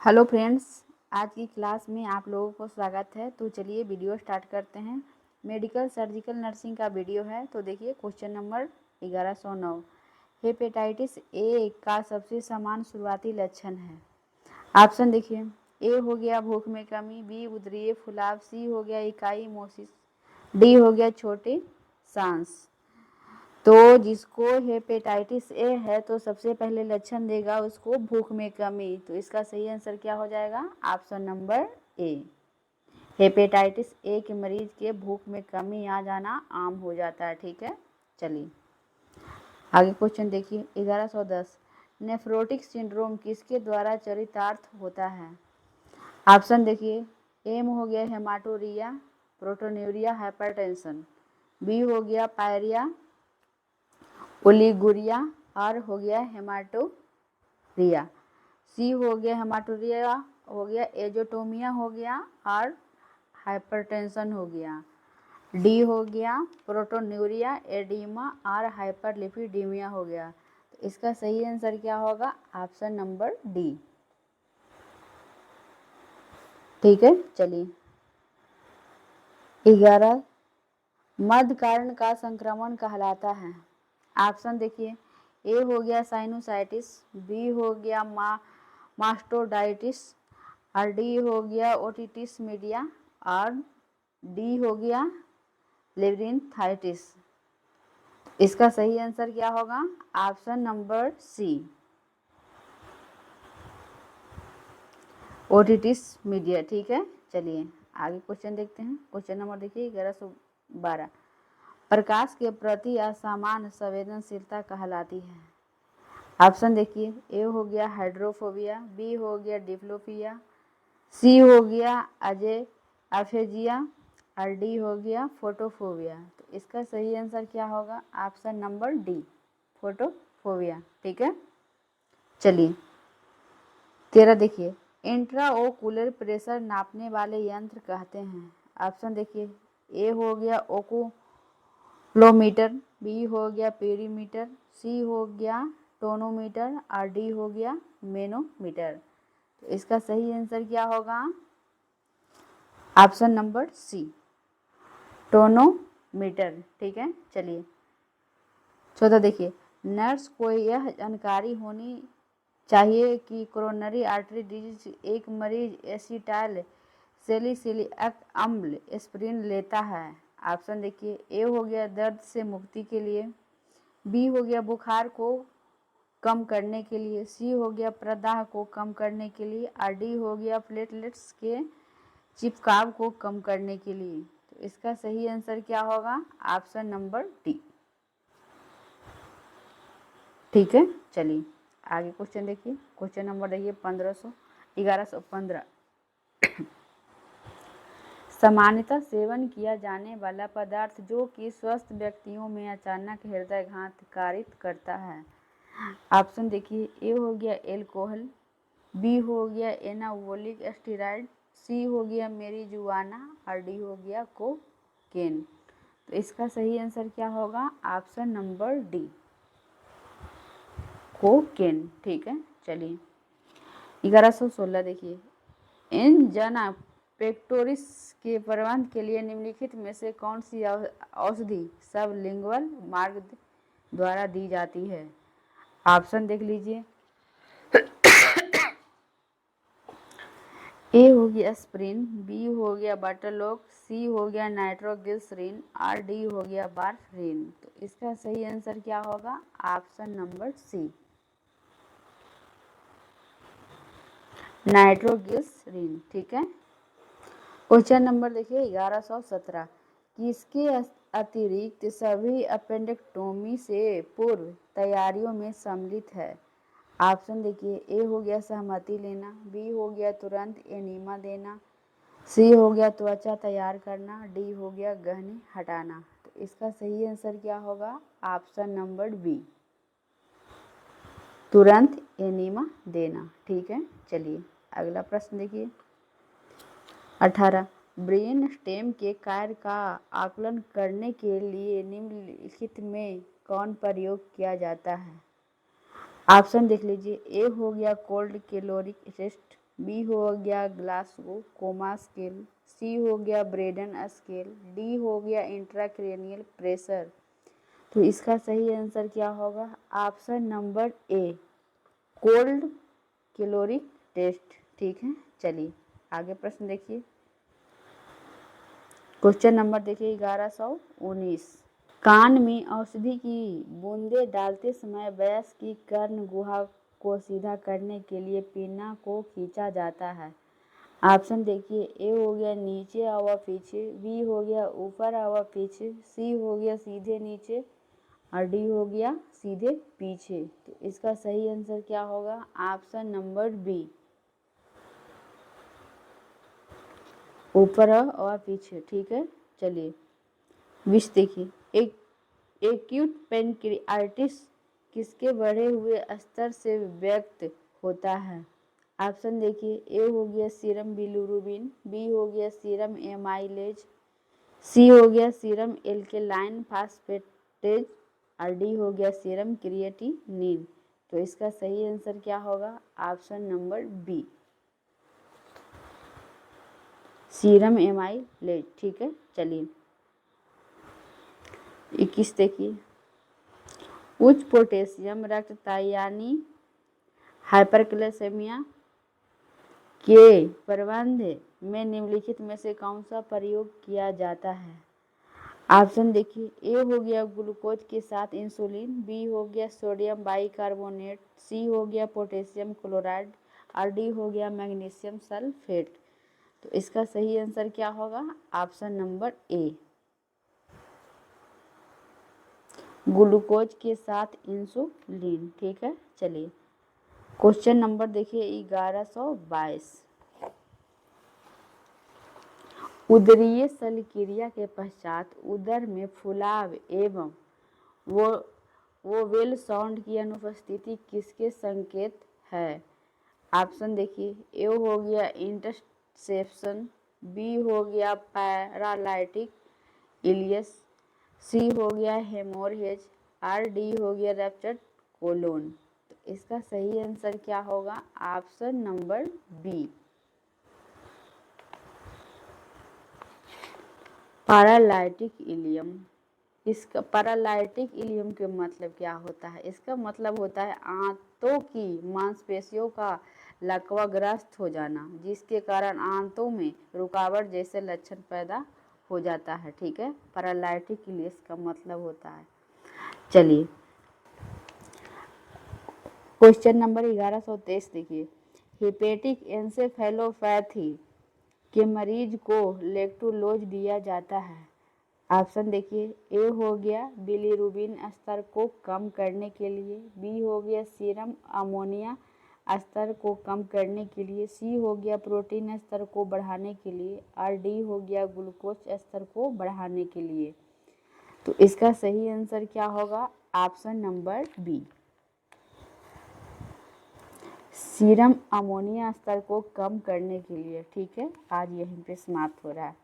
Hello friends, आज की class में आप लोगों को स्वागत है। तो चलिए वीडियो स्टार्ट करते हैं। मेडिकल सर्जिकल नर्सिंग का वीडियो है। तो देखिए क्वेश्चन नंबर 1109, हेपेटाइटिस ए का सबसे सामान्य शुरुआती लक्षण है। ऑप्शन देखिए, ए हो गया भूख में कमी, बी उदरीय फुलाव, सी हो गया इकाई मोसिस, डी हो गया छोटे सांस। तो जिसको हेपेटाइटिस ए है तो सबसे पहले लक्षण देगा उसको भूख में कमी। तो इसका सही आंसर क्या हो जाएगा? Option number A. Hepatitis A के मरीज के भूख में कमी आ जाना आम हो जाता है। ठीक है, चलिए आगे क्वेश्चन देखिए 1110, नेफ्रोटिक सिंड्रोम किसके द्वारा चरितार्थ होता है? ऑप्शन देखिए, एम हो गया हेमाटोरिया, प्रोटोन्यूरिया, हाइपरटेंशन, बी हो गया पायरिया, ओलिगुरिया, आर हो गया हेमाटोरिया, सी हो गया हेमाटोरिया हो गया, एजोटोमिया हो गया, और हाइपरटेंशन हो गया, डी हो गया प्रोटोन्यूरिया, एडिमा और हाइपरलिपिडीमिया हो गया। तो इसका सही आंसर क्या होगा? Option number D. ठीक है, चलिए 11 मध्य कारण का संक्रमण कहलाता है। ऑप्शन देखिए, ए हो गया साइनोसाइटिस, बी हो गया मास्टोडाइटिस, और डी हो गया ओटिटिस मीडिया, और डी हो गया लेब्रिंथाइटिस। इसका सही आंसर क्या होगा? Option number C, otitis media. ठीक है, चलिए आगे क्वेश्चन देखते हैं। क्वेश्चन नंबर देखिए 1112, प्रकाश के प्रति असामान्य संवेदनशीलता कहलाती है। ऑप्शन देखिए, ए हो गया हाइड्रोफोबिया, बी हो गया डिप्लोफिया, सी हो गया अजय अफेजिया, और डी हो गया फोटोफोबिया। तो इसका सही आंसर क्या होगा? Option number D, photophobia. ठीक है, चलिए 13 देखिए, इंट्राओकुलर प्रेशर नापने वाले यंत्र कहते हैं। ऑप्शन देखिए, ए हो गया ओकुलोमीटर, बी हो गया पेरीमीटर, सी हो गया टोनोमीटर, और डी हो गया मैनोमीटर। तो इसका सही आंसर क्या होगा? Option number C, tonometer. ठीक है, चलिए 14 देखिए, नर्स को यह जानकारी होनी चाहिए कि कोरोनरी आर्टरी डिजीज एक मरीज एसिटाइल सैलिसिलिक अम्ल एस्पिरिन लेता है। ऑप्शन देखिए, ए हो गया दर्द से मुक्ति के लिए, बी हो गया बुखार को कम करने के लिए, सी हो गया प्रदाह को कम करने के लिए, और डी हो गया प्लेटलेट्स के चिपकाव को कम करने के लिए। तो इसका सही आंसर क्या होगा? Option number D. ठीक है, चलिए आगे क्वेश्चन देखिए। क्वेश्चन नंबर देखिए 1115, सामान्यतः सेवन किया जाने वाला पदार्थ जो कि स्वस्थ व्यक्तियों में अचानक हृदयघात कारित करता है। ऑप्शन देखिए, ए हो गया एल्कोहल, बी हो गया एनाबोलिक स्टेरॉइड, सी हो गया मेरिजुआना, और डी हो गया कोकेन। तो इसका सही आंसर क्या होगा? Option number D, cocaine. ठीक है, चलिए 1116 देखिए, एंजाना पेक्टोरिस के प्रबंधन के लिए निम्नलिखित में से कौन सी औषधि सबलिंगुअल मार्ग द्वारा दी जाती है? ऑप्शन देख लीजिए, ए हो गया एस्प्रिन, बी हो गया बटरलोक, सी हो गया नाइट्रोग्लिसरीन, और डी हो गया वारफरीन। तो इसका सही आंसर क्या होगा? Option number C, nitroglycerin. ठीक है, क्वेश्चन नंबर देखिए 1117, किसके अतिरिक्त सभी अपेंडेक्टोमी से पूर्व तैयारियों में सम्मिलित है? ऑप्शन देखिए, ए हो गया सहमति लेना, बी हो गया तुरंत एनीमा देना, सी हो गया त्वचा तैयार करना, डी हो गया गहने हटाना। तो इसका सही आंसर क्या होगा? ऑप्शन नंबर बी, तुरंत एनीमा देना। ठीक है, चलिए अगला प्रश्न देखिए 18, ब्रेन स्टेम के कार्य का आकलन करने के लिए निम्नलिखित में कौन प्रयोग किया जाता है? ऑप्शन देख लीजिए, ए हो गया कोल्ड कैलोरिक टेस्ट, बी हो गया ग्लासगो कोमा स्केल, सी हो गया ब्रेडन स्केल, डी हो गया इंट्राक्रैनियल प्रेशर। तो इसका सही आंसर क्या होगा? Option number A, cold caloric test. ठीक है, चलिए आगे प्रश्न देखिए। क्वेश्चन नंबर देखिए 1119। कान में औषधि की बूंदें डालते समय वयस्क की कर्ण गुहा को सीधा करने के लिए पिन्ना को खींचा जाता है। ऑप्शन देखिए, ए हो गया नीचे आवा पीछे, बी हो गया ऊपर आवा पीछे, सी हो गया सीधे नीचे और डी हो गया सीधे पीछे। तो इसका सही आंसर क्या होगा? ऑप्शन नंबर बी, ऊपर और पीछे। ठीक है, चलिए 20 देखिए। एक एक्यूट पेनक्रियाटिस किसके बढ़े हुए स्तर से व्यक्त होता है? ऑप्शन देखिए, ए हो गया सीरम बिलिरुबिन, बी हो गया सीरम एमाइलेज, सी हो गया सीरम एल्केलाइन फास्फेटेज और डी हो गया सीरम क्रिएटिनिन। तो इसका सही आंसर क्या होगा? Option number B, serum amylase. ठीक है, चलिए 21 देखिए। उच्च पोटेशियम रक्तता यानी हाइपरक्लेसेमिया के प्रबंध में निम्नलिखित में से कौन सा प्रयोग किया जाता है? ऑप्शन देखिए, ए हो गया ग्लूकोज के साथ इंसुलिन, बी हो गया सोडियम बाइकार्बोनेट, सी हो गया पोटेशियम क्लोराइड और डी हो गया मैग्नीशियम सल्फेट। तो इसका सही आंसर क्या होगा? ऑप्शन नंबर ए, ग्लूकोज के साथ इंसुलिन। ठीक है, चलिए क्वेश्चन नंबर देखिए 1122। उदरीय शल्यक्रिया के पश्चात उदर में फुलाव एवं वोवेल साउंड की अनुपस्थिति किसके संकेत है? ऑप्शन देखिए, ए हो गया इंटरसेप्शन, बी हो गया पैरालाइटिक इलियस, सी हो गया हेमोरहेज और डी हो गया रप्चर्ड कोलोन। तो इसका सही आंसर क्या होगा? Option number B, paralytic ileum. इसका पैरालाइटिक इलियम के मतलब क्या होता है? इसका मतलब होता है आंतों की मांसपेशियों का लकवाग्रस्त हो जाना, जिसके कारण आंतों में रुकावट जैसे लक्षण पैदा हो जाता है। ठीक है, पैरालाइटिक इलियम का मतलब होता है। चलिए क्वेश्चन नंबर 1123 देखिए। हेपेटिक एन्सेफेलोपैथी के मरीज को लैक्टुलोज दिया जाता है। ऑप्शन देखिए, ए हो गया बिलिरुबिन स्तर को कम करने के लिए, बी हो गया सीरम अमोनिया स्तर को कम करने के लिए, सी हो गया प्रोटीन स्तर को बढ़ाने के लिए और डी हो गया ग्लूकोज स्तर को बढ़ाने के लिए। तो इसका सही आंसर क्या होगा? Option number B, serum ammonia स्तर को कम करने के लिए। ठीक है, आज यहीं पे समाप्त हो रहा है।